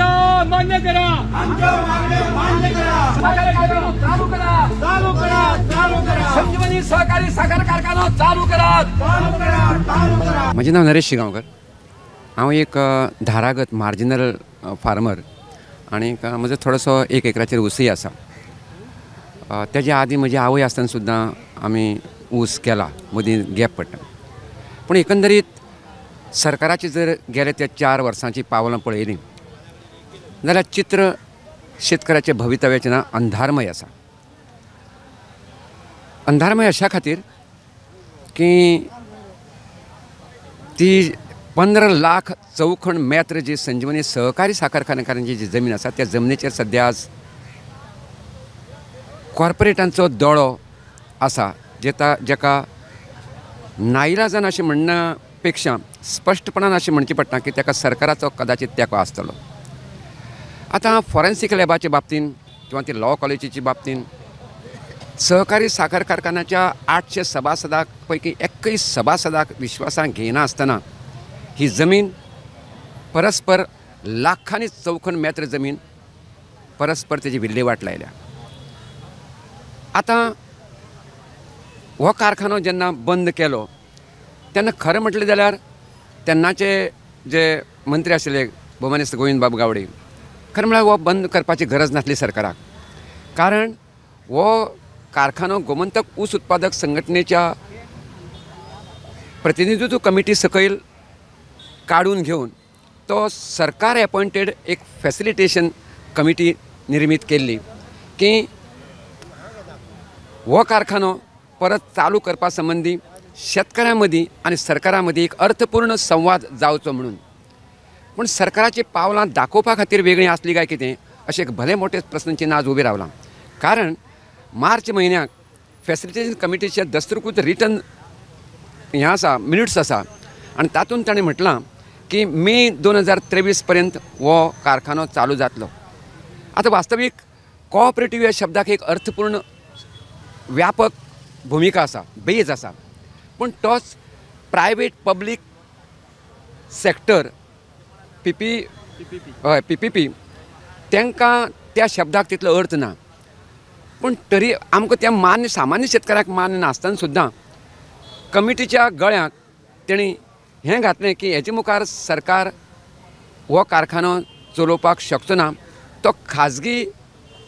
करा, मान्य करा, चालू करा, चालू करा, चालू करा, संजीवनी सहकारी साखर कारखाना चालू करा, चालू करा, चालू करा। माझे नाव नरेश शिगांवकर। हांव एक धारागत मार्जिनल फार्मर आणि म्हजो थोडोसो 1 एकराचेर ऊसय आसा। तेज्या आदीं म्हजी आवय आसतना सुद्दां आमी ऊस केला, मदीं गॅप पडटा। पूण एकंदरीत सरकाराची जर गेल्या त्या 4 वर्सांची पावलां पळयलीं जाल्यार चित्र शेतकऱ्याच्या भवितव्याचें ना अंधारमय आसा। अंधारमय अशा खातीर की ती 15 लाख चौखण मेत्र जी संजीवनी सहकारी साखर कारखान्याची जी जमीन आसा त्या जमनीचेर सद्या आज कॉर्पोरेटांचो दोळो आसा, जेका नाइलाजान अशें म्हणना पेक्षा स्पश्टपणान अशें म्हणचें पडटा की ताका सरकाराचो कदाचित तेंको आसतलो। आतां फॉरेन्सीक लॅबाच्या बाबतीन किंवा ती लॉ कॉलेजीच्या बाबतीन सहकारी साखर कारखान्याच्या 800 सभासदां पैकी एकय सभासदाक विश्वासांत घेयना आसतना ही जमीन परस्पर लाखांनी चौखण मेत्र जमीन परस्पर तेजी विल्हेवाट लायल्या। आतां हो कारखानो जेन्ना बंद केलो तेन्ना खरें म्हटलें जाल्यार तेन्नाचे जे मंत्री आशिल्ले भौमानेस्त गोविंद बाब गावडे, खरें म्हळ्यार हो बंद करपाची गरज नासली सरकाराक। कारण हो कारखानो गोमंतक ऊस उत्पादक संघटनेच्या प्रतिनिधित्व कमिटी सकयल काडून घेवन तो सरकार एपॉयंटेड एक फॅसिलिटेशन कमिटी निर्मीत केल्ली की हो कारखानो परत चालू करपा संबंधी शेतकऱ्यां मदीं आनी सरकारा मदीं एक अर्थपूर्ण संवाद जावचो म्हणून। पूण सरकाराची पावलां दाखोवपा खातीर वेगळीं आसली काय कितें अशें एक भले मोठे प्रस्नचिन्ह आज उबें रावलां। कारण मार्च म्हयन्याक फॅसिलिटेशन कमिटीचे दस्तुरकृत रिटन हें आसा, मिनिट्स आसा, आनी तातूंत ताणें म्हटलां की मे 2023 पर्यंत हो कारखानो चालू जातलो। आतां वास्तवीक कोऑपरेटीव ह्या शब्दाक एक अर्थपूर्ण व्यापक भुमिका आसा, बेज आसा, पूण तोच प्रायवेट पब्लीक सॅक्टर PPP तांकां त्या शब्दाक तितलो अर्थ ना। पूण तरी आमकां त्या मान्य सामान्य शेतकाराक मान्य नासतना सुद्दां कमिटीच्या गळ्यांत तेणी हें घातलें की हेचे मुखार सरकार हो कारखानो चलोवपाक शकचो ना, तो खाजगी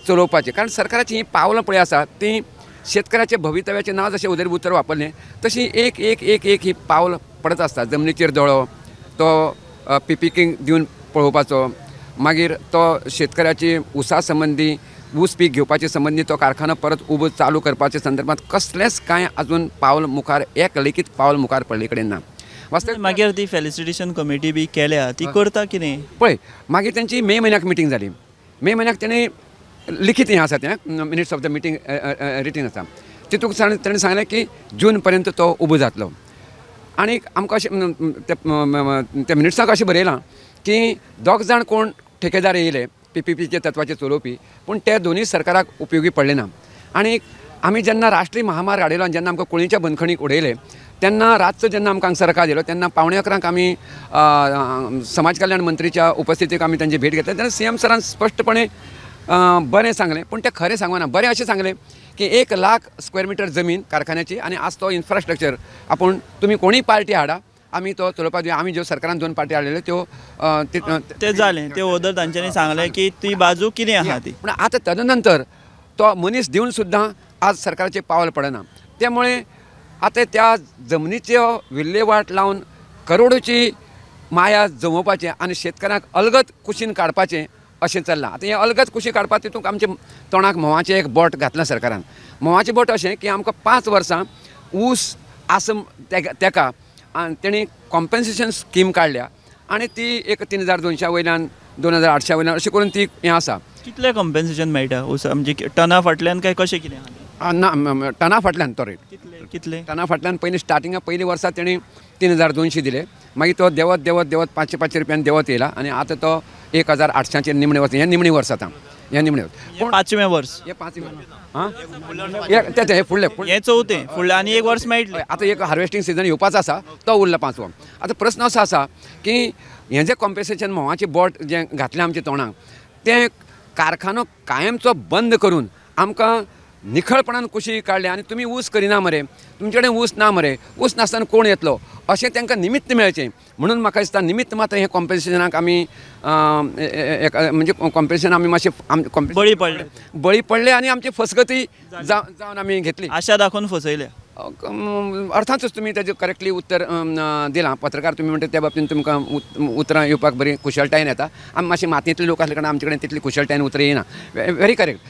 चलोवपाचें। कारण सरकाराची ही पावलां पळय आसा ती शेतकऱ्याच्या भवितव्याचें नांव जशें उदरभुतर वापरलें तशी एक ही पावल पडत आसता। जमनीचेर दोळो, तो PPP दिवन पळोवपाचो, मागीर तो शेतकऱ्याची उसा संबंधी ऊस पीक घेवपाचे संबंधी तो कारखानो परत उबो चालू करपाच्या संदर्भात कसलेंच कांय अजून पावल मुखार एक लेखीत पावल मुखार पडले कडेन ना। वास्तवीक मागीर ती फॅसिलिटेशन कमिटी बी केल्या ती करता कितें पळय, मागीर तेंची मे म्हयन्याक मिटींग जाली। मे म्हयन्याक तेणी लिखीत हें आसा तें मिनिट्स ऑफ द मिटींग रिटीन आसा, तितूंत तेणें सांगलें की जून पर्यंत तो उबो जातलो। आनी आमकां अशें त्या मिनिट्साक अशें बरयलां की दोग जाण कोण ठेकेदार येयले PPPचे तत्वाचे चलोवपी, पूण ते दोनूय सरकाराक उपयोगी पडले ना। आनी आमी जेन्ना राष्ट्रीय महामार्ग हाडिल्लो आनी जेन्ना आमकां कुळीच्या बंदखणीक उडयले तेन्ना रातचो जेन्ना आमकां हांगा सरकार दिलो तेन्ना 11:15 आमी समाज कल्याण मंत्रीच्या उपस्थितीक आमी तांची भेट घेतली तेन्ना CM सरान स्पश्टपणे बरें सांगलें, पूण तें खरें सांगना। बरें अशें सांगलें की 1 लाख स्क्वेअर मिटर जमीन कारखान्याची आनी आज तो इन्फ्रास्ट्रक्चर आपूण तुमी कोणीय पार्टी हाडा आमी तो चलोवपाक दिवया। आमी ज्यो सरकारान 2 पार्टी हाडलेल्यो त्यो ते जालें, ते ओदर तांच्यांनी सांगलें की ती बाजू कितें आहा ती। पूण आतां तदनंतर तो मनीस दिवन सुद्दां आज सरकाराचें पावल पडना। त्यामुळे आतां त्या जमनीच्यो विल्हेवाट लावन करोडोची माया जमोवपाचें आनी शेतकारांक अलगद कुशीन काडपाचें अशें चल्लां। आतां हें अलगद कुशी काडपाक तितूंत आमच्या तोंडाक म्होंवाचें एक बोट घातलां सरकारान। म्होंवाचें बोट अशें की आमकां 5 वर्सां ऊस आसम तेका तेणी कॉम्पेन्सेशन स्कीम काडल्या आनी ती एक 3200 वयल्यान 2800 वयल्यान अशें करून ती हें आसा। कितलें कॉम्पेन्सेशन मेळटा ऊस म्हणजे टना फाटल्यान काय कशें कितें ना टना फाटल्यान तो रेट कितले टना फाटल्यान पयलीं स्टार्टिंगाक पयलीं वर्सा तेणी 3200 दिले, मागीर तो देवत 500 रुपयान देवत येयला आनी आतां तो 1800 निमणे वर्स हें निमणी वर्स आतां। हे निमणे हे 5वें वर्स हे 5 हां हे फुडले हे 4थें फुडलें आनी 1 वर्स मेळटलें. आता एक हार्वेस्टिंग सीजन येवपाचो आसा तो उरला 5वो. आता प्रश्न असो आसा की हें जें कॉम्पेन्सेशन म्होंवाचें बोट जें घातलें आमच्या तोंडाक तें कारखानो कायमचो बंद करून आमकां निखळपणान कुशी काडले आनी तुमी ऊस करिना मरे, तुमचे कडेन ऊस ना मरे, ऊस नासतना कोण येतलो अशें तांकां निमित्त मेळचें म्हणून म्हाका दिसता निमित्त मात्र हें कॉम्पेन्सेशनाक आमी म्हणजे कॉम्पेन्सेशन आमी मातशें बळी पडले आनी आमची फसगती जावन आमी घेतली. आशा दाखोवन फसयल्या. अर्थातच तुम्ही त्याचे करेक्टली उत्तर दिलां. पत्रकार तुम्ही म्हणटा त्या बाबतींत तुमकां उतरां येवपाक बरी कुशळटायेन येता. आमी मातशे मातयेंतले लोक आसले कारणान आमचे कडेन तितली कुशळटायेन उतरां येना. व्हेरी करेक्ट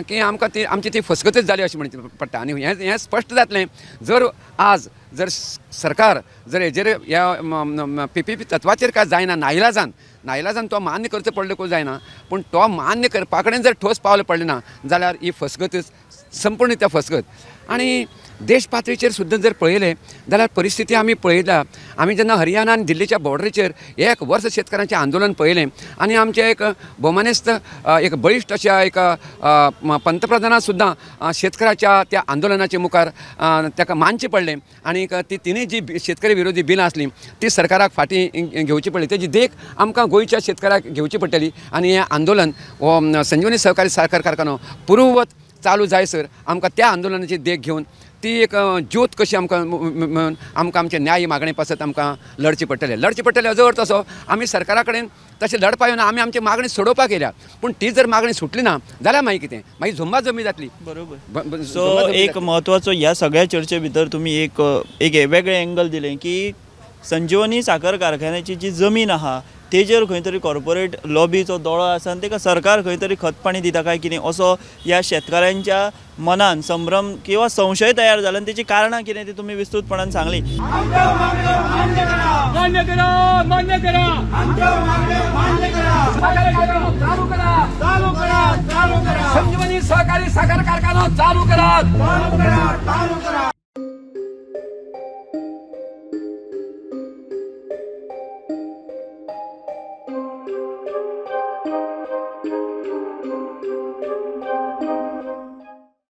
की आमकां ती आमची ती फसगतच जाली अशें म्हणचे पडटा. आनी हें स्पश्ट जातलें जर सरकार जर हेजेर ह्या PPP तत्वाचेर काय जायना नाइलाजान तो मान्य करचो पडलो को जायना पूण तो मान्य करपा कडेन जर ठोस पावल पडलें ना जाल्यार ही फसगतच संपूर्ण त्या फसगत. आनी देश पातळीचेर सुद्दां जर पळयलें जाल्यार परिस्थिती आमी पळयल्या. आमी जेन्ना हरियाणा आनी दिल्लीच्या बॉर्डरीचेर 1 वर्स शेतकारांचें आंदोलन पळयलें आनी आमचें एक भोवमानेस्त एक बळिश्ट अशा एक पंतप्रधानान सुद्दां शेतकाराच्या त्या आंदोलनाच्या मुखार ताका मानचें पडलें आनी ती तिनूय जी शेतकरी विरोधी बिलां आसलीं ती सरकाराक फाटीं घेवची पडली. तेजी देख आमकां गोंयच्या शेतकाराक घेवची पडटली आनी हें आंदोलन हो संजीवनी सहकारी साखर कारखानो पुर्ववत चालू जायसर आमकां त्या आंदोलनाची देख घेवन ती एक ज्योत कशी आमकां मेळून आमकां आमचे न्याय मागणे पासत आमकां लढची पडटलें. हाजो अर्थ असो आमी सरकारा कडेन तशें लढपा येवना. आमी आमची मागणी सोडोवपाक येयल्या पूण ती जर मागणी सुटली ना जाल्यार मागीर कितें मागीर झुंबा जमी जातली. बरोबर. सो एक म्हत्वाचो ह्या सगळ्या चर्चे भितर तुमी एक वेगळें एंगल दिलें की संजीवनी साखर कारखान्याची जी जमीन आहा तेजेर खंय तरी कॉर्पोरेट लॉबीचो दोळो आसा आनी ताका सरकार खंय तरी खतपाणी दिता काय कितें असो ह्या शेतकाऱ्यांच्या मनान संभ्रम किंवा संशय तयार जाला आनी तेची कारणां कितें ती तुमी विस्तृतपणान सांगली. संजीवनी सहकारी साखर कारखानो चालू करा.